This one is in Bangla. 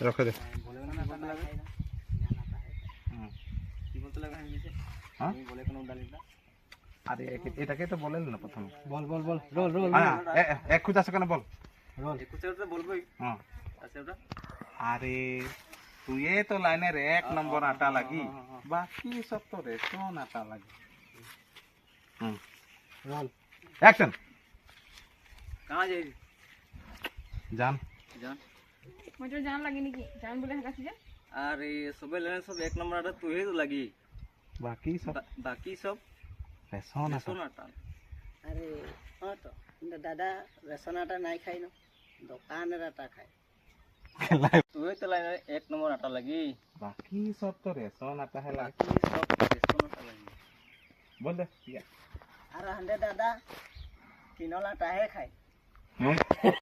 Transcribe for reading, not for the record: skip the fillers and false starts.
रखे दे अरे এটাকে তো বলেন না প্রথমে বল বল বল রোল রোল এক খুঁজা সেখানে বল রোল একুশে বলবোই হ্যাঁ আছে ওটা আরে তুই তো লাইনের 1 নম্বর আটা লাগি বাকি সব তো রেশন আটা লাগি রোল অ্যাকশন कहाँ जाए জান जान मुझे जान लगी नहीं कि जान बोले हका से अरे सुबह लेने सब एक नंबर आटा तू ही तो लगी বাকি সব बाकी सब রেশন আটা सुन आटा আরে হ্যাঁ তো কিন্তু দাদা রেশন আটা নাই খাই না দোকানের আটা খাই तू ही तो लाइन एक नंबर आटा लगी বাকি সব তো রেশন আটা है लागी बाकी सब रेशन आटा लगी बोल दे ठीक আর হান্ডে দাদা কিনল আটাহে খাই है